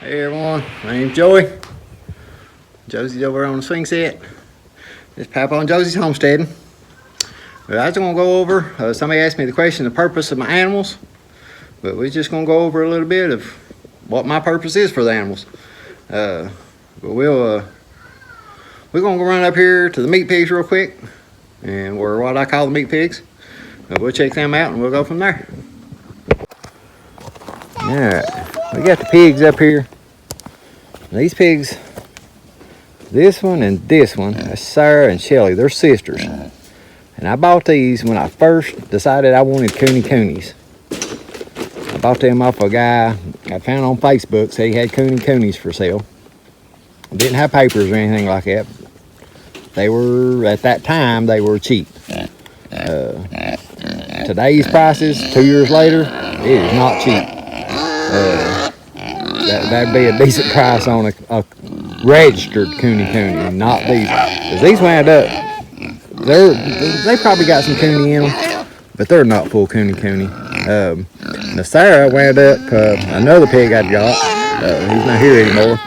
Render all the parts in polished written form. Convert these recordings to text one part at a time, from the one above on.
Hey everyone, my name's Joey. Josie's over on the swing set. It's Papa and Josie's homesteading. I was going to go over, somebody asked me the question, the purpose of my animals. But we're just going to go over a little bit of what my purpose is for the animals. But we're going to run up here to the meat pigs real quick. And we're what I call the meat pigs. We'll check them out and we'll go from there. Alright, we got the pigs up here. These pigs, this one and this one, that's Sarah and Shelly, they're sisters. And I bought these when I first decided I wanted coonies. I bought them off a guy I found on Facebook, said he had coonies for sale. Didn't have papers or anything like that. They were, at that time, they were cheap. Today's prices, 2 years later, it is not cheap. That'd be a decent price on a registered cooney, not these. Because these wound up, they probably got some cooney in them, but they're not full cooney. Now Sarah wound up, another pig I'd got, he's not here anymore,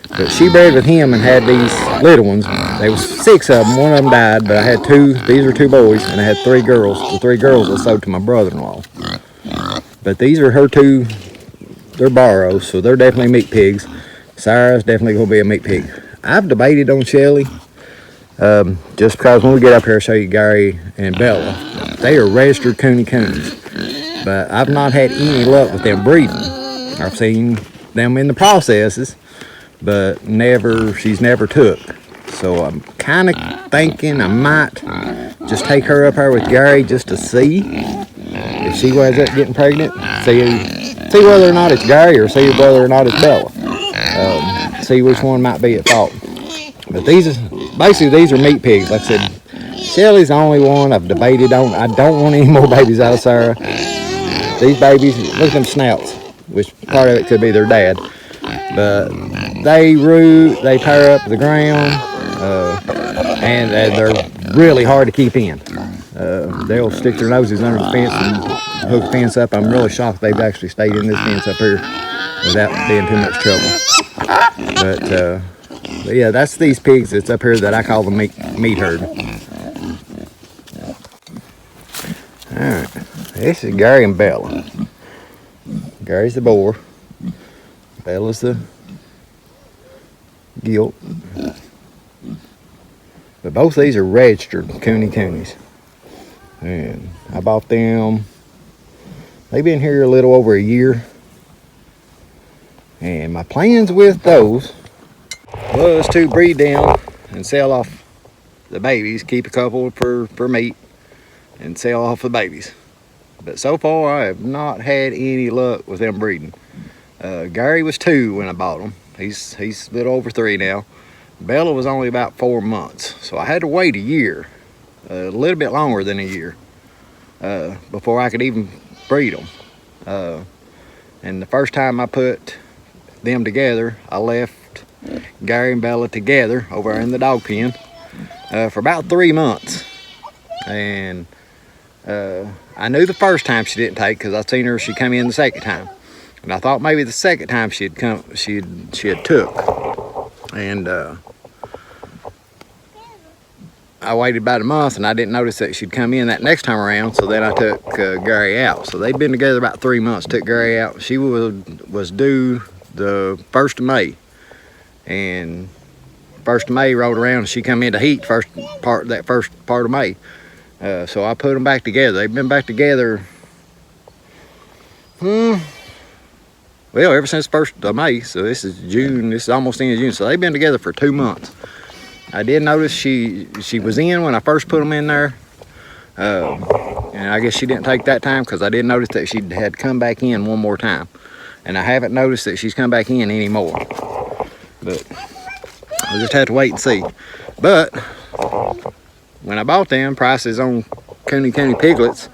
but she bred with him and had these little ones. There was 6 of them, one of them died, but I had 2, these are 2 boys, and I had 3 girls. The 3 girls I sold to my brother-in-law. But these are her 2, they're borrows, so they're definitely meat pigs. Sarah's definitely going to be a meat pig. I've debated on Shelly, just because when we get up here, I'll show you Gary and Bella. They are registered coonies, but I've not had any luck with them breeding. I've seen them in the processes, but she's never took. So I'm kind of thinking I might just take her up here with Gary just to see if she winds up getting pregnant. See whether or not it's Gary or see whether or not it's Bella. See which one might be at fault. But these are meat pigs. Like I said, Shelly's the only one I've debated on. I don't want any more babies out of Sarah. These babies, look at them snouts, which part of it could be their dad. But they root, they tear up the ground, and they're really hard to keep in. They'll stick their noses under the fence and hook the fence up. I'm really shocked they've actually stayed in this fence up here without being too much trouble. But yeah, that's these pigs that's up here that I call the meat herd. Alright, this is Gary and Bella. Gary's the boar. Bella's the gilt. But both these are registered coonies. And I bought them, they've been here a little over a year. And my plans with those was to breed them and sell off the babies, keep a couple for meat and sell off the babies. But so far I have not had any luck with them breeding. Gary was 2 when I bought him. He's a little over 3 now. Bella was only about 4 months, so I had to wait a year, a little bit longer than a year, before I could even breed them. And the first time I put them together, I left Gary and Bella together over in the dog pen for about 3 months. And I knew the first time she didn't take because I seen her, she come in the second time. And I thought maybe the second time she had took. And I waited about a month and I didn't notice that she'd come in that next time around, so then I took Gary out. So they'd been together about 3 months, took Gary out. She was due the 1st of May. And 1st of May rolled around and she come into heat first part of May. So I put them back together. They've been back together, well, ever since 1st of May. So this is June, this is almost the end of June. So they've been together for 2 months. I did notice she was in when I first put them in there. And I guess she didn't take that time because I did notice that she had come back in one more time. And I haven't noticed that she's come back in anymore. But I'll just have to wait and see. But when I bought them, prices on cooney piglets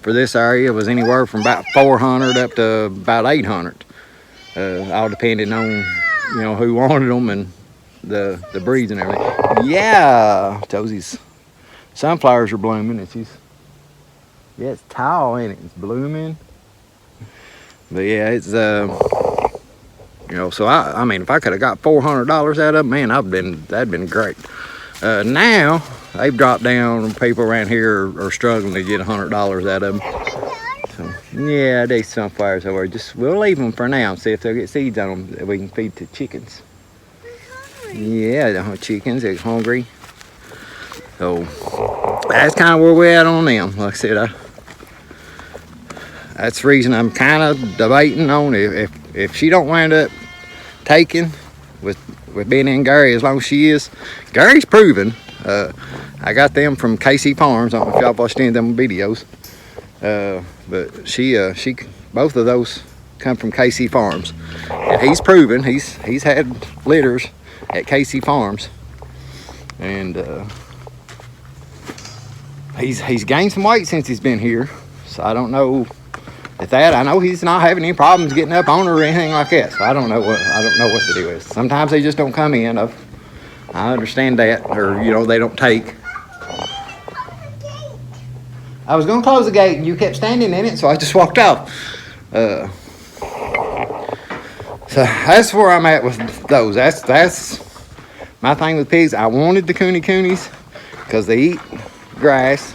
for this area was anywhere from about 400 up to about 800. All depending on, who wanted them and the breeds and everything. Yeah, Josie's sunflowers are blooming and it's tall and it's blooming. But yeah, it's You know, so I mean, if I could have got $400 out of them, man, that'd been great. Now they've dropped down. People around here are struggling to get $100 out of them. So yeah, these sunflowers over. We'll leave them for now and see if they'll get seeds on them that we can feed to chickens. Yeah, the chickens, they're hungry. So that's kind of where we're at on them. Like I said, that's the reason I'm kind of debating on if she don't wind up taking with being in Gary as long as she is. Gary's proven. I got them from KC Farms. I don't know if y'all watched any of them videos. But she both of those come from KC Farms, and he's proven he's had litters at KC Farms, and he's gained some weight since he's been here. So I don't know if that. I know he's not having any problems getting up on her or anything like that. So I don't know what the deal is. Sometimes they just don't come in. I understand that, or you know, they don't take. I was gonna close the gate and you kept standing in it, so I just walked off. So that's where I'm at with those. That's my thing with pigs. I wanted the coonies because they eat grass.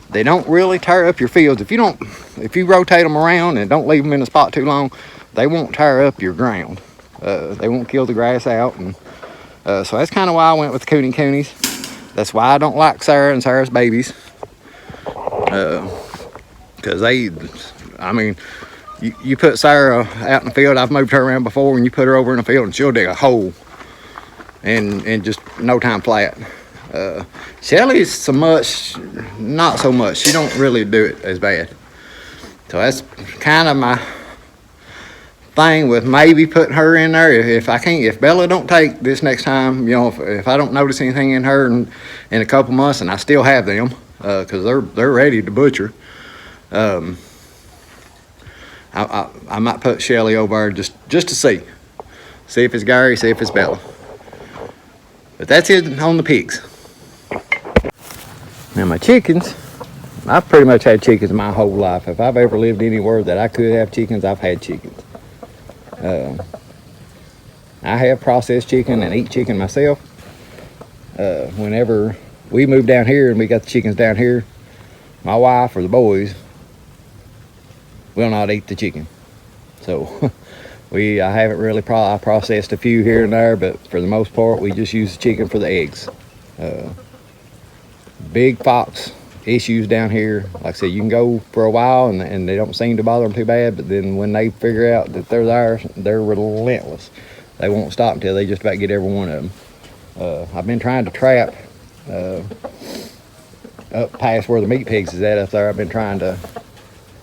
They don't really tear up your fields. If you rotate them around and don't leave them in a spot too long, they won't tear up your ground. They won't kill the grass out, and so that's kind of why I went with the coonies. That's why I don't like Sarah and Sarah's babies. Because I mean, you put Sarah out in the field. I've moved her around before, and you put her over in the field and she'll dig a hole in just no time flat. Shelly's not so much. She don't really do it as bad. So that's kind of my thing with maybe putting her in there. If Bella don't take this next time, you know, if I don't notice anything in her in a couple months, and I still have them, because they're ready to butcher. I might put Shelly over there just to see if it's Gary, see if it's Bella. But that's it on the pigs. Now my chickens, I've pretty much had chickens my whole life. If I've ever lived anywhere that I could have chickens, I've had chickens. I have processed chicken and eat chicken myself. Whenever we moved down here and we got the chickens down here, my wife or the boys will not eat the chicken. So I haven't really I processed a few here and there, but for the most part we just use the chicken for the eggs. Big fox issues down here. Like I said, you can go for a while and they don't seem to bother them too bad, but then when they figure out that they're there, they're relentless. They won't stop until they just about get every one of them. I've been trying to trap up past where the meat pigs is at up there. I've been trying to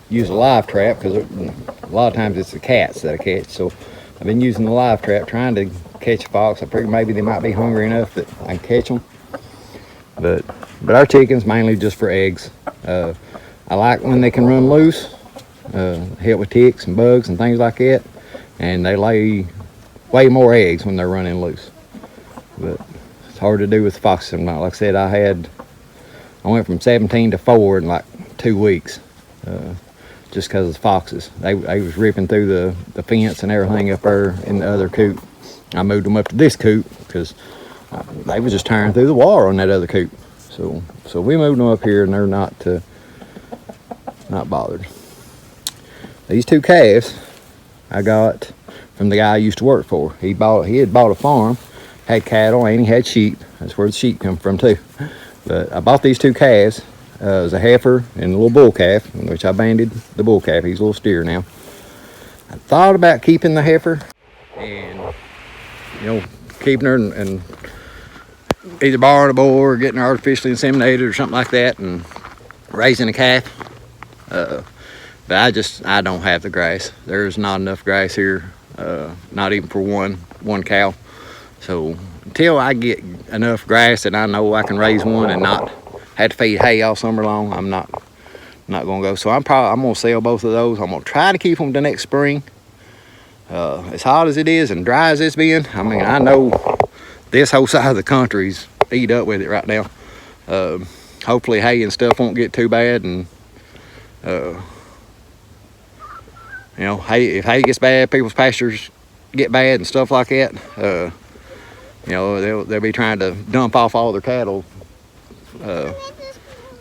use a live trap because a lot of times it's the cats that I catch. So I've been using the live trap trying to catch a fox. I figure maybe they might be hungry enough that I can catch them. But our chickens mainly just for eggs. I like when they can run loose, help with ticks and bugs and things like that. And they lay way more eggs when they're running loose. But it's hard to do with foxes. Like I said, I went from 17 to 4 in like 2 weeks, just because of the foxes. They was ripping through the fence and everything up there in the other coop. I moved them up to this coop because they was just tearing through the wire on that other coop. So we moved them up here and they're not bothered. These 2 calves I got from the guy I used to work for. He had bought a farm, had cattle, and he had sheep. That's where the sheep come from too. But I bought these 2 calves. It was a heifer and a little bull calf, which I banded the bull calf. He's a little steer now. I thought about keeping the heifer and, you know, keeping her and either borrowing a bull or getting her artificially inseminated or something like that and raising a calf. But I don't have the grass. There's not enough grass here, not even for one cow. So until I get enough grass that I know I can raise one and not have to feed hay all summer long, I'm not gonna go. So I'm gonna sell both of those. I'm gonna try to keep them to next spring. As hot as it is and dry as it's been, I mean, I know this whole side of the country's eat up with it right now. Hopefully hay and stuff won't get too bad, and you know, if hay gets bad, people's pastures get bad and stuff like that, you know, they'll be trying to dump off all their cattle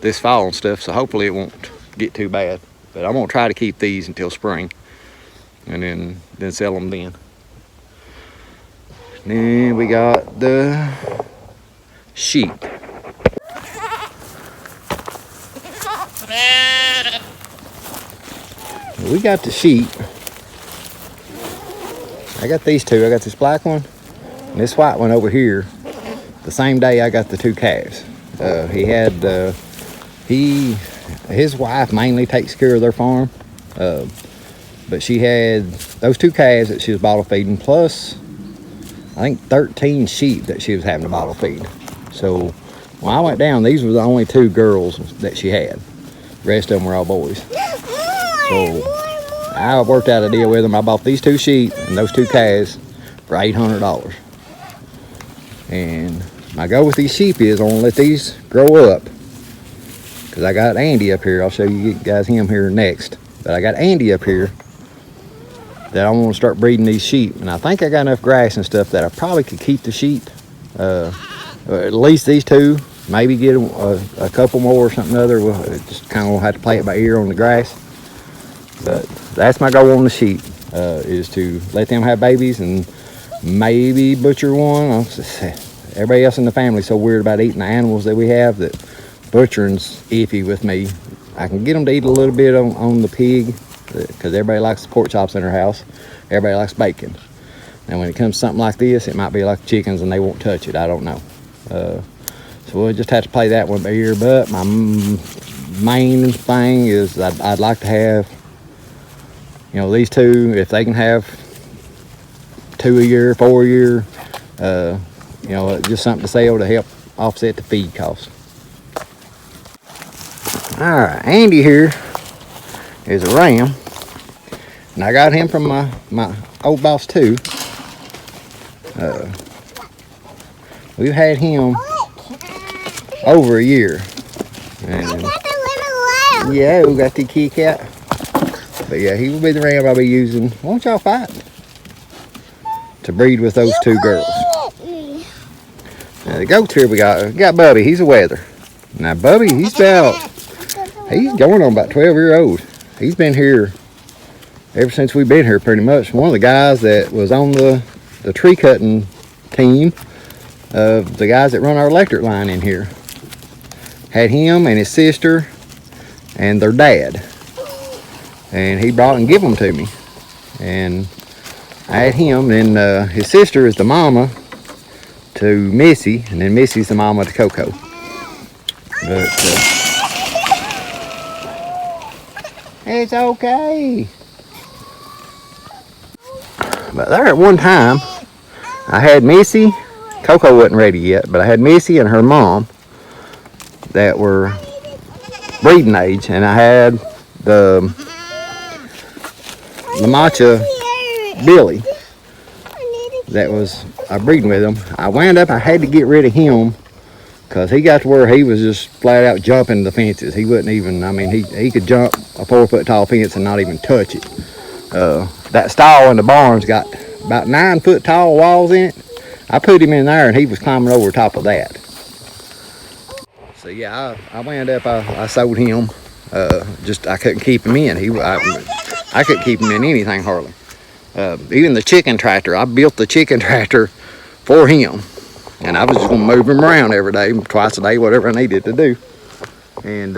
this fall and stuff. So hopefully it won't get too bad. But I'm gonna try to keep these until spring, and then sell them then. And then we got the sheep. We got the sheep. I got these two. I got this black one and this white one over here. The same day I got the two calves. His wife mainly takes care of their farm, but she had those two calves that she was bottle feeding, plus I think 13 sheep that she was having to bottle feed. So when I went down, these were the only two girls that she had. The rest of them were all boys. So I worked out a deal with them. I bought these two sheep and those two calves for $800. And my goal with these sheep is I want to let these grow up, because I got Andy up here. I'll show you guys him here next. But I got Andy up here that I want to start breeding these sheep. And I think I got enough grass and stuff that I probably could keep the sheep. At least these two. Maybe get a couple more or something other. We'll just kind of have to play it by ear on the grass. But that's my goal on the sheep, is to let them have babies and maybe butcher one. Everybody else in the family is so weird about eating the animals that we have that butchering's iffy with me. I can get them to eat a little bit on the pig, because everybody likes the pork chops in their house. Everybody likes bacon. And when it comes to something like this, it might be like chickens and they won't touch it. I don't know. So we'll just have to play that one by ear. But my main thing is I'd like to have, you know, these two, if they can have 2 a year, 4 a year, you know, just something to sell to help offset the feed cost. All right, Andy here is a ram, and I got him from my old boss too. We've had him over a year. And yeah, we got the kitty cat. But yeah, he will be the ram I'll be using. Why don't y'all fight? To breed with those two girls. Now the goats here we got Bubby. He's a wether. Now Bubby, he's going on about 12 years old. He's been here ever since we've been here pretty much. One of the guys that was on the tree cutting team of the guys that run our electric line in here had him and his sister and their dad, and he brought and give them to me, and I had him. And his sister is the mama to Missy, and then Missy's the mama to Coco. But it's okay. But there at one time I had Missy. Coco wasn't ready yet, but I had Missy and her mom that were breeding age, and I had the Lamacha Billy that was breeding with him. I had to get rid of him because he got to where he was just flat out jumping the fences. He wouldn't even, I mean, he could jump a 4-foot tall fence and not even touch it. That stall in the barn's got about 9-foot tall walls in it. I put him in there and he was climbing over top of that. So yeah, I wound up, I sold him. I couldn't keep him in. I couldn't keep him in anything hardly. Even the chicken tractor, I built the chicken tractor for him. And I was just gonna move him around every day, twice a day, whatever I needed to do. And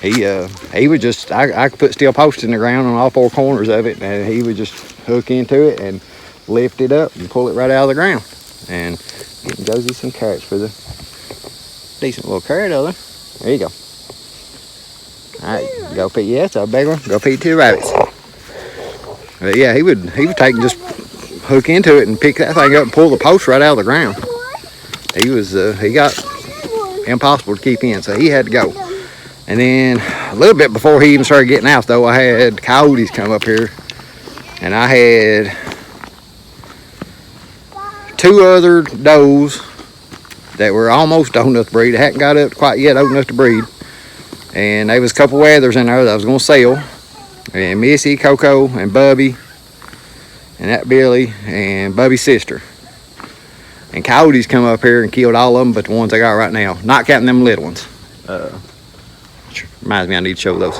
he would just, I could put steel posts in the ground on all 4 corners of it, and he would just hook into it and lift it up and pull it right out of the ground. And getting Josie some carrots for the decent little carrot over there. There you go. All right, go feed, yeah, it's a big one. Go feed 2 rabbits. But yeah, he would take and just hook into it and pick that thing up and pull the post right out of the ground. He got impossible to keep in, so he had to go. And then a little bit before he even started getting out though, I had coyotes come up here, and I had 2 other does that were almost old enough to breed. They hadn't got up quite yet old enough to breed. And there was a couple wethers in there that I was gonna sell. And Missy, Coco, and Bubby. and that Billy and Bubby's sister. And coyotes come up here and killed all of them but the ones I got right now, not counting them little ones. Which reminds me, I need to show those.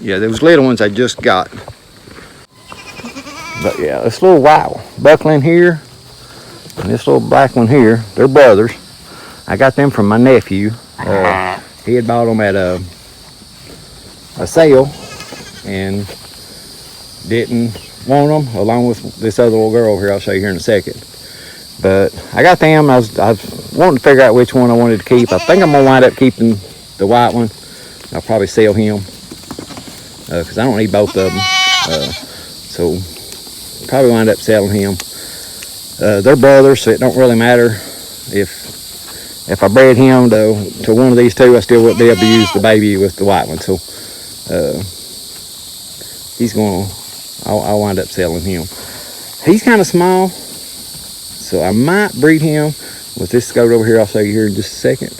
Yeah, those little ones I just got. But yeah, this little white buckling here and this little black one here, they're brothers. I got them from my nephew. He had bought them at a sale and didn't want them, along with this other little girl over here I'll show you here in a second. But I got them. I was wanting to figure out which one I wanted to keep. I think I'm gonna wind up keeping the white one. I'll probably sell him because I don't need both of them. So probably wind up selling him. They're brothers, so it don't really matter if I bred him to one of these two. I still wouldn't be able to use the baby with the white one. So I'll wind up selling him. He's kind of small, so I might breed him with this goat over here. I'll show you here in just a second.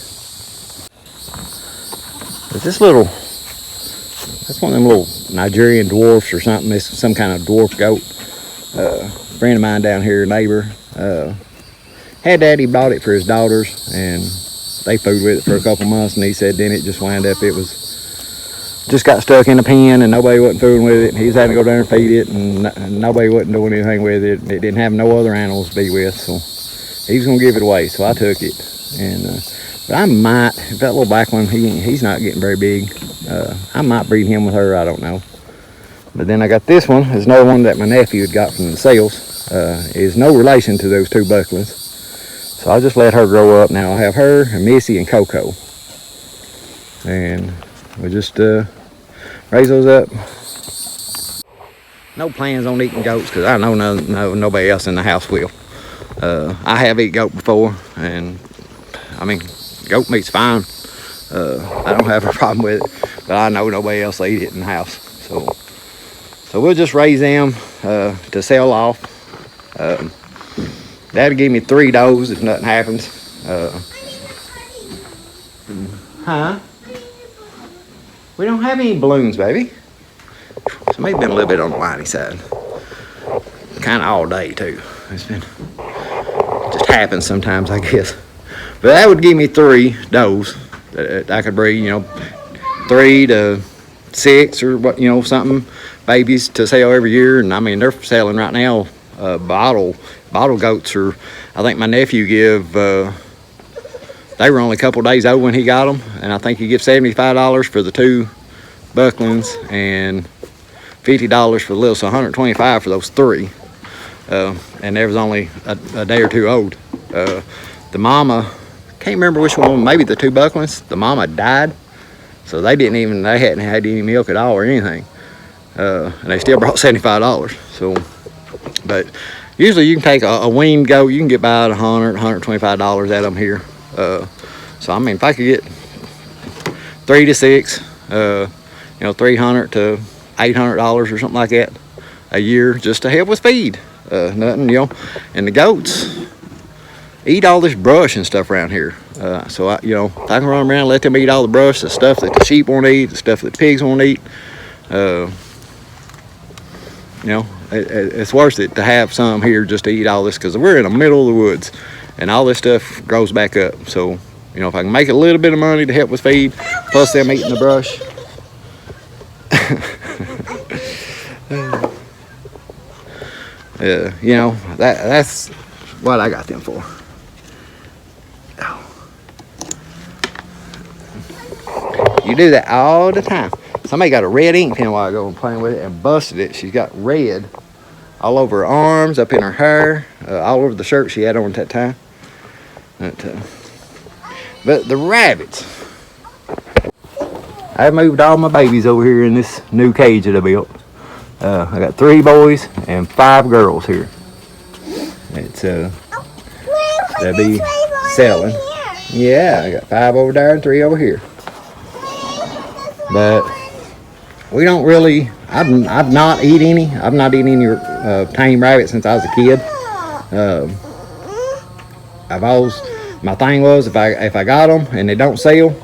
But this little, that's one of them little Nigerian dwarfs or something. It's some kind of dwarf goat. A friend of mine down here, a neighbor, had daddy bought it for his daughters, and they fooled with it for a couple months, and he said then it just wound up, it was just got stuck in a pen and nobody wasn't fooling with it, and he was having to go down and feed it, and nobody wasn't doing anything with it. It didn't have no other animals to be with, so he was gonna give it away, so I took it. And but I might, if that little black one, he's not getting very big, I might breed him with her, I don't know. But then I got this one. There's another one that my nephew had got from the sales. Is no relation to those two bucklings. So I'll just let her grow up. Now I'll have her and Missy and Coco. And we'll just raise those up. No plans on eating goats because I know nobody else in the house will. I have eaten goat before, and I mean, goat meat's fine. I don't have a problem with it, but I know nobody else will eat it in the house. So we'll just raise them to sell off. That'll give me 3 does if nothing happens. We don't have any balloons, baby. So maybe been a little bit on the whiny side. Kind of all day too. It's been, it just happens sometimes, I guess. But that would give me 3 does that I could breed, 3 to 6 or what, something, babies to sell every year. And I mean, they're selling right now. Bottle goats are, I think my nephew they were only a couple days old when he got them, and I think he gives $75 for the 2 bucklings and $50 for the little, so $125 for those 3. And there was only a day or 2 old. The mama, can't remember which one, maybe the 2 bucklings. The mama died, so they hadn't had any milk at all or anything. And they still brought $75. So, but usually you can take a weaned goat, you can get about $100, $125 out of them here. So I mean, if I could get 3 to 6, $300 to $800 or something like that a year just to help with feed. Nothing, and the goats eat all this brush and stuff around here. So I can run around and let them eat all the brush, the stuff that the sheep won't eat, the stuff that the pigs won't eat. It's worth it to have some here just to eat all this, because we're in the middle of the woods and all this stuff grows back up. So, if I can make a little bit of money to help with feed, plus them eating the brush. That's what I got them for. You do that all the time. Somebody got a red ink pen a while ago and playing with it and busted it. She's got red all over her arms, up in her hair, all over the shirt she had on at that time. But the rabbits, I moved all my babies over here in this new cage that I built. I got 3 boys and 5 girls here. They'll be selling. Yeah, I got 5 over there and 3 over here. But we don't really, I've not eaten any. I've not eaten any tame rabbit since I was a kid. My thing was, if I got them and they don't sell,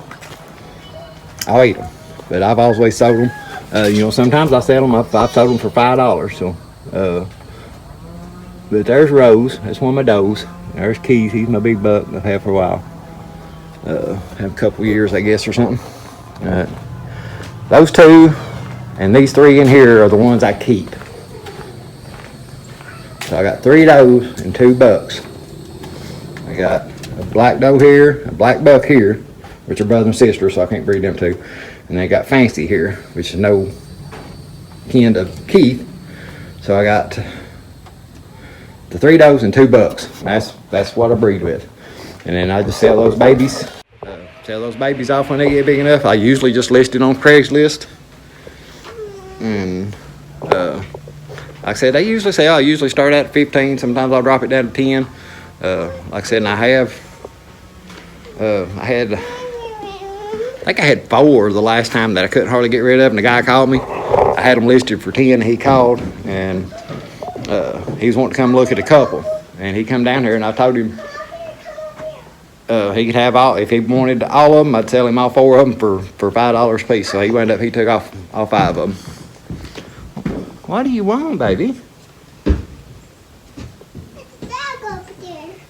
I'll eat them. But I've always sold them You know, sometimes I sell them. I've sold them for $5. So, but there's Rose. That's one of my does. There's Keith. He's my big buck I've had for a while. Have a couple years, I guess, or something. Those two and these three in here are the ones I keep. So I got 3 does and 2 bucks. I got a black doe here, a black buck here, which are brother and sister, so I can't breed them two. And they got Fancy here, which is no kin to Keith. So I got the 3 does and 2 bucks. That's what I breed with. And then I just sell those babies. Sell those babies off when they get big enough. I usually just list it on Craigslist. And like I said, they usually say I usually start out at 15. Sometimes I'll drop it down to 10. Like I said, and I think I had 4 the last time that I couldn't hardly get rid of, and the guy called me. I had them listed for 10. He called, and he was wanting to come look at a couple, and he come down here, and I told him he could have all, if he wanted all of them, I'd sell him all 4 of them for $5 a piece. So he took off all 5 of them. What do you want, baby?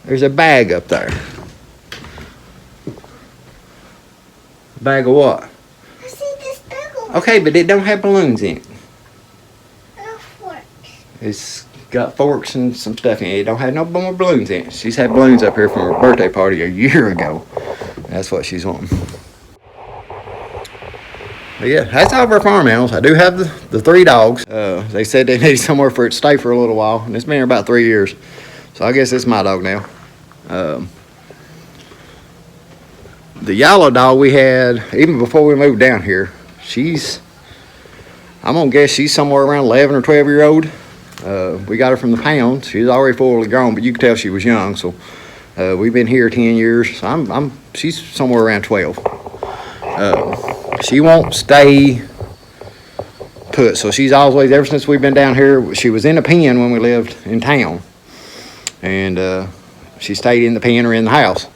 There's a bag up there. Bag of what? I see this bag of Okay, but it don't have balloons in it. forks. It's got forks and some stuff in it. It don't have no more balloons in it. She's had balloons up here from her birthday party a year ago. That's what she's wanting. But yeah, that's all of our farm animals. I do have the 3 dogs. They said they needed somewhere for it to stay for a little while, and it's been here about 3 years. So I guess it's my dog now. The yellow dog we had, even before we moved down here, I'm gonna guess she's somewhere around 11 or 12 year old. We got her from the pound. She's already fully grown, but you could tell she was young. So we've been here 10 years. So she's somewhere around 12. She won't stay put. So she's always, ever since we've been down here, she was in a pen when we lived in town. And she stayed in the pen or in the house.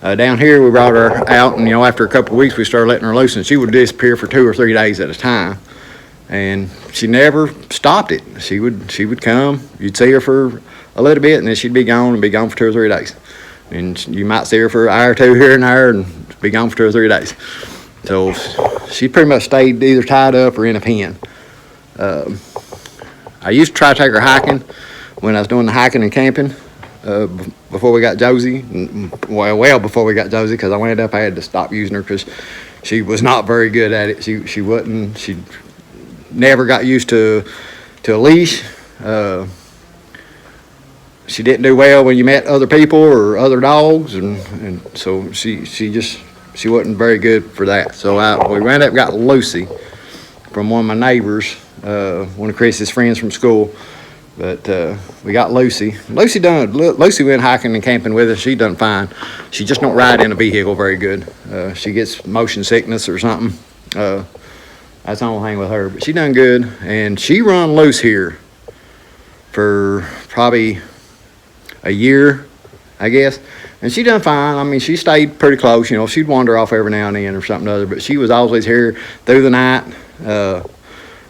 Down here, we brought her out, and after a couple of weeks, we started letting her loose, and she would disappear for 2 or 3 days at a time. And she never stopped it. She would come. You'd see her for a little bit, and then she'd be gone for 2 or 3 days. And you might see her for an hour or 2 here and there, and be gone for 2 or 3 days. So she pretty much stayed either tied up or in a pen. I used to try to take her hiking when I was doing the hiking and camping. Before we got Josie, well before we got Josie, because I had to stop using her because she was not very good at it. She never got used to a leash. She didn't do well when you met other people or other dogs, and so she wasn't very good for that. So we ran up and got Lucy from one of my neighbors, one of Chris's friends from school. But we got Lucy. Lucy went hiking and camping with us. She done fine. She just don't ride in a vehicle very good. She gets motion sickness or something. That's the only thing with her. But she done good. And she run loose here for probably a year, I guess. And she done fine. I mean, she stayed pretty close. She'd wander off every now and then or something or other. But she was always here through the night,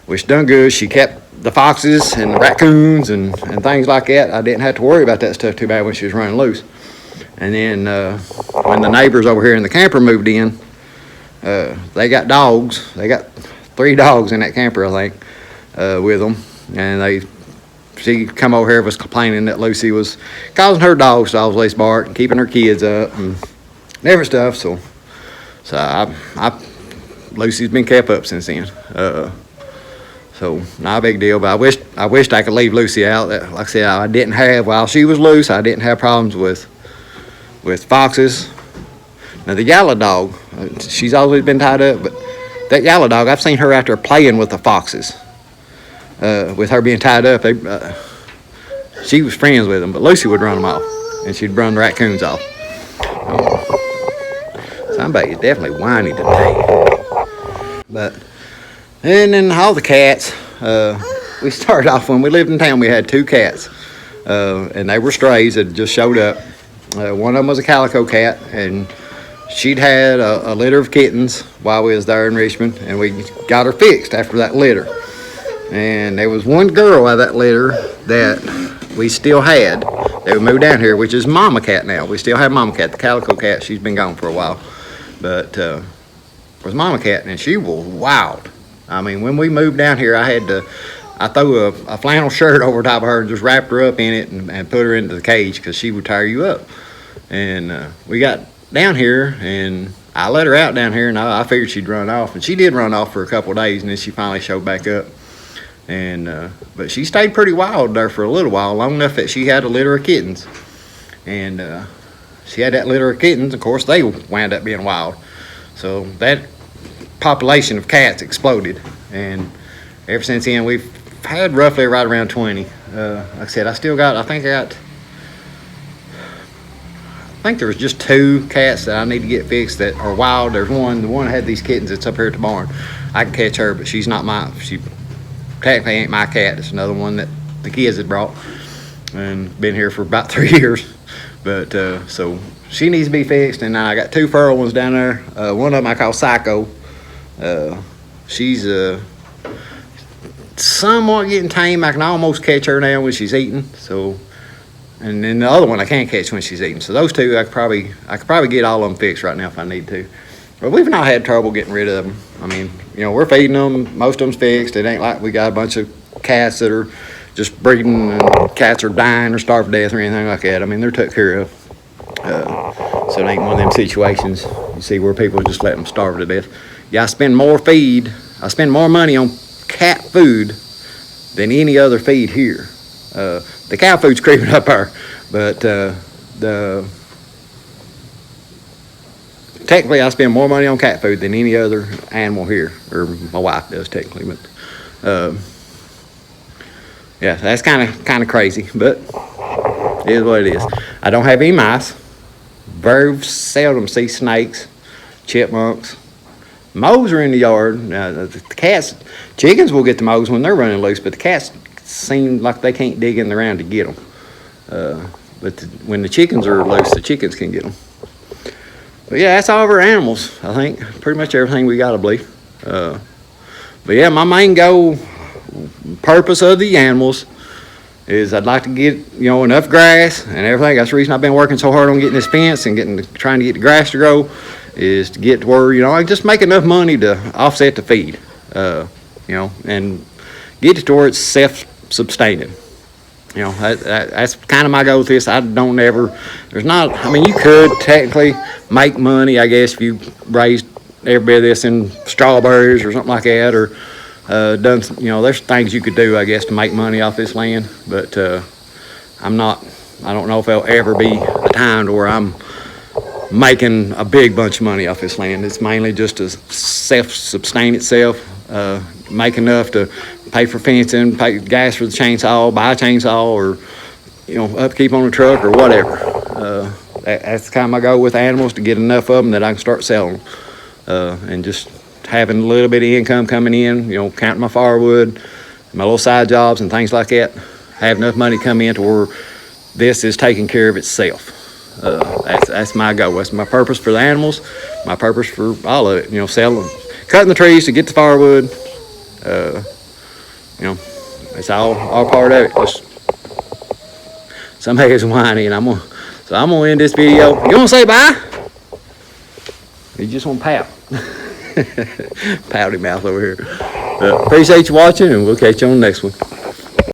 which done good. She kept the foxes and the raccoons and things like that. I didn't have to worry about that stuff too bad when she was running loose. And then when the neighbors over here in the camper moved in, they got dogs. They got 3 dogs in that camper, I think, with them. And she come over here and was complaining that Lucy was causing her dogs to always bark and keeping her kids up and different stuff. So Lucy's been kept up since then. So not a big deal, but I wished I could leave Lucy out. Like I said, while she was loose, I didn't have problems with foxes. Now the yellow dog, she's always been tied up, but that yellow dog, I've seen her out there playing with the foxes. With her being tied up, she was friends with them, but Lucy would run them off, and she'd run the raccoons off. Somebody's definitely whiny today. And then all the cats, we started off when we lived in town, we had 2 cats, and they were strays that just showed up. One of them was a calico cat, and she'd had a litter of kittens while we was there in Richmond, and we got her fixed after that litter. And there was one girl out of that litter that we still had. They would move down here, which is Mama Cat now. We still have Mama Cat, the calico cat. She's been gone for a while, but was Mama Cat, and she was wild. I mean, when we moved down here, I threw a flannel shirt over top of her and just wrapped her up in it and put her into the cage because she would tear you up. And we got down here, and I let her out down here, and I figured she'd run off, and she did run off for a couple of days, and then she finally showed back up. And but she stayed pretty wild there for a little while, long enough that she had a litter of kittens. And she had that litter of kittens. Of course, they wound up being wild. So that population of cats exploded, and ever since then we've had roughly right around 20. Like I said, I think there was just 2 cats that I need to get fixed that are wild. There's one, the one that had these kittens that's up here at the barn. I can catch her, but she technically ain't my cat. It's another one that the kids had brought and been here for about 3 years. But so she needs to be fixed, and I got 2 feral ones down there. One of them I call Psycho. She's somewhat getting tame. I can almost catch her now when she's eating. So, and then the other one I can't catch when she's eating. So those 2 I could probably get all of them fixed right now if I need to. But we've not had trouble getting rid of them. I mean, we're feeding them. Most of them's fixed. It ain't like we got a bunch of cats that are just breeding and cats are dying or starved to death or anything like that. I mean, they're took care of. So it ain't one of them situations you see where people just let them starve to death. Yeah, I spend more money on cat food than any other feed here. The cow food's creeping up there, but technically I spend more money on cat food than any other animal here, or my wife does technically, but yeah, that's kind of crazy, but it is what it is. I don't have any mice. Very seldom see snakes, chipmunks. Moles are in the yard. The chickens will get the moles when they're running loose, but the cats seem like they can't dig in the ground to get them. But when the chickens are loose, the chickens can get them. But yeah, that's all of our animals, I think. Pretty much everything we got, I believe. But yeah, my main purpose of the animals is I'd like to get enough grass and everything. That's the reason I've been working so hard on getting this fence and trying to get the grass to grow, is to get to where I just make enough money to offset the feed, and get it to where it's self-sustaining. That's kind of my goal with this. I don't ever. You could technically make money, I guess, if you raised every bit of this in strawberries or something like that, or done, there's things you could do, I guess, to make money off this land, but I don't know if there'll ever be a time to where I'm making a big bunch of money off this land. It's mainly just to self-sustain itself, make enough to pay for fencing, pay gas for the chainsaw, buy a chainsaw, or upkeep on the truck or whatever. That's kind of my goal with animals, to get enough of them that I can start selling them, and just having a little bit of income coming in, counting my firewood, my little side jobs and things like that. Have enough money come in to where this is taking care of itself. That's my goal. That's my purpose for the animals, my purpose for all of it. Selling, cutting the trees to get the firewood. It's all part of it. Somebody is whiny, and I'm gonna end this video. You wanna say bye? You just want to pout. Pouty mouth over here. Appreciate you watching, and we'll catch you on the next one.